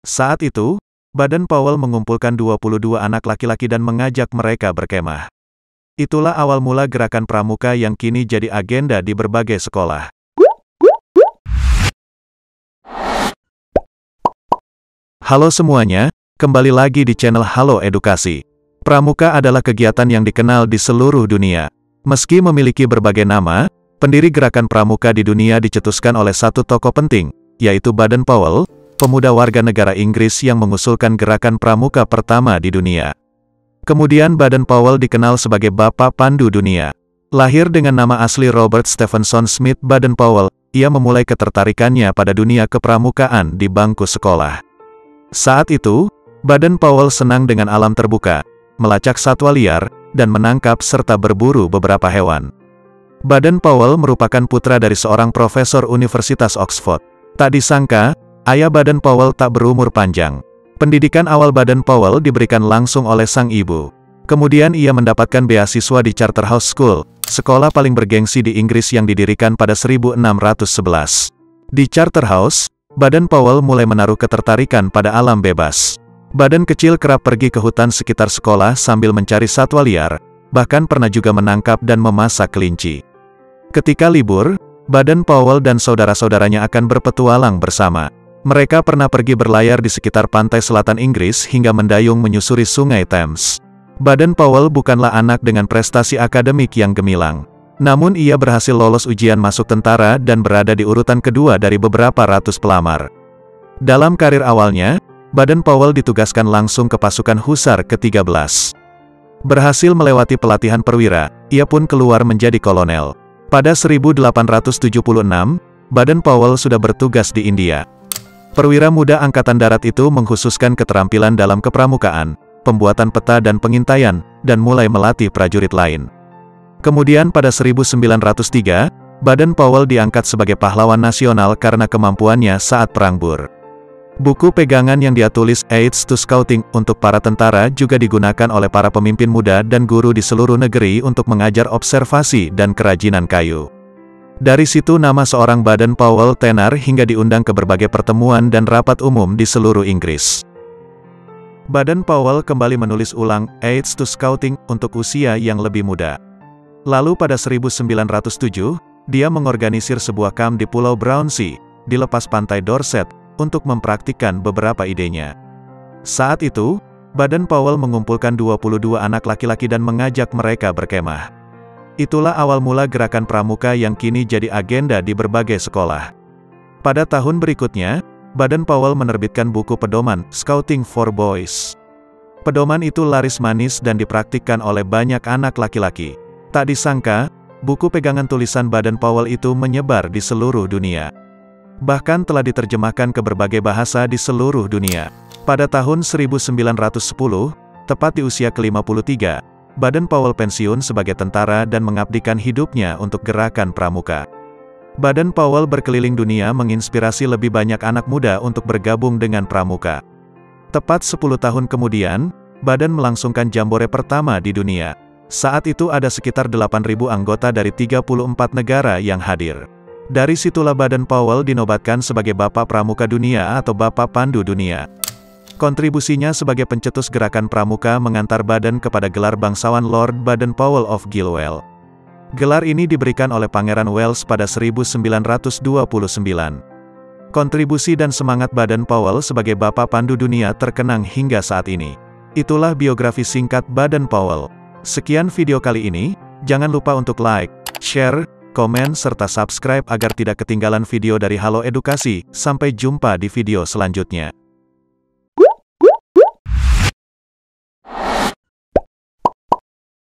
Saat itu, Baden-Powell mengumpulkan 22 anak laki-laki dan mengajak mereka berkemah. Itulah awal mula gerakan pramuka yang kini jadi agenda di berbagai sekolah. Halo semuanya, kembali lagi di channel Halo Edukasi. Pramuka adalah kegiatan yang dikenal di seluruh dunia. Meski memiliki berbagai nama, pendiri gerakan pramuka di dunia dicetuskan oleh satu tokoh penting, yaitu Baden-Powell, pemuda warga negara Inggris yang mengusulkan gerakan pramuka pertama di dunia. Kemudian Baden-Powell dikenal sebagai Bapak Pandu Dunia. Lahir dengan nama asli Robert Stephenson Smith Baden-Powell, ia memulai ketertarikannya pada dunia kepramukaan di bangku sekolah. Saat itu, Baden-Powell senang dengan alam terbuka, melacak satwa liar, dan menangkap serta berburu beberapa hewan. Baden-Powell merupakan putra dari seorang profesor Universitas Oxford. Tak disangka, ayah Baden-Powell tak berumur panjang. Pendidikan awal Baden-Powell diberikan langsung oleh sang ibu. Kemudian ia mendapatkan beasiswa di Charterhouse School, sekolah paling bergengsi di Inggris yang didirikan pada 1611. Di Charterhouse, Baden-Powell mulai menaruh ketertarikan pada alam bebas. Baden kecil kerap pergi ke hutan sekitar sekolah sambil mencari satwa liar, bahkan pernah juga menangkap dan memasak kelinci. Ketika libur, Baden-Powell dan saudara-saudaranya akan berpetualang bersama. Mereka pernah pergi berlayar di sekitar pantai selatan Inggris hingga mendayung menyusuri sungai Thames. Baden-Powell bukanlah anak dengan prestasi akademik yang gemilang. Namun ia berhasil lolos ujian masuk tentara dan berada di urutan kedua dari beberapa ratus pelamar. Dalam karir awalnya, Baden-Powell ditugaskan langsung ke pasukan Husar ke-13. Berhasil melewati pelatihan perwira, ia pun keluar menjadi kolonel. Pada 1876, Baden-Powell sudah bertugas di India. Perwira muda Angkatan Darat itu mengkhususkan keterampilan dalam kepramukaan, pembuatan peta dan pengintaian, dan mulai melatih prajurit lain. Kemudian pada 1903, Baden-Powell diangkat sebagai pahlawan nasional karena kemampuannya saat Perang Boer. Buku pegangan yang dia tulis Aids to Scouting untuk para tentara juga digunakan oleh para pemimpin muda dan guru di seluruh negeri untuk mengajar observasi dan kerajinan kayu. Dari situ nama seorang Baden-Powell tenar hingga diundang ke berbagai pertemuan dan rapat umum di seluruh Inggris. Baden-Powell kembali menulis ulang Aids to Scouting untuk usia yang lebih muda. Lalu pada 1907, dia mengorganisir sebuah kamp di Pulau Brownsea, di lepas pantai Dorset, untuk mempraktikkan beberapa idenya. Saat itu, Baden-Powell mengumpulkan 22 anak laki-laki dan mengajak mereka berkemah. Itulah awal mula gerakan pramuka yang kini jadi agenda di berbagai sekolah. Pada tahun berikutnya, Baden-Powell menerbitkan buku pedoman Scouting for Boys. Pedoman itu laris manis dan dipraktikkan oleh banyak anak laki-laki. Tak disangka, buku pegangan tulisan Baden-Powell itu menyebar di seluruh dunia. Bahkan telah diterjemahkan ke berbagai bahasa di seluruh dunia. Pada tahun 1910, tepat di usia ke-53, Baden-Powell pensiun sebagai tentara dan mengabdikan hidupnya untuk gerakan pramuka. Baden-Powell berkeliling dunia menginspirasi lebih banyak anak muda untuk bergabung dengan pramuka. Tepat 10 tahun kemudian, Baden melangsungkan jambore pertama di dunia. Saat itu ada sekitar 8.000 anggota dari 34 negara yang hadir. Dari situlah Baden-Powell dinobatkan sebagai Bapak Pramuka Dunia atau Bapak Pandu Dunia. Kontribusinya sebagai pencetus gerakan pramuka mengantar Baden kepada gelar bangsawan Lord Baden-Powell of Gilwell. Gelar ini diberikan oleh Pangeran Wales pada 1929. Kontribusi dan semangat Baden-Powell sebagai Bapak Pandu Dunia terkenang hingga saat ini. Itulah biografi singkat Baden-Powell. Sekian video kali ini, jangan lupa untuk like, share, komen, serta subscribe agar tidak ketinggalan video dari Halo Edukasi. Sampai jumpa di video selanjutnya.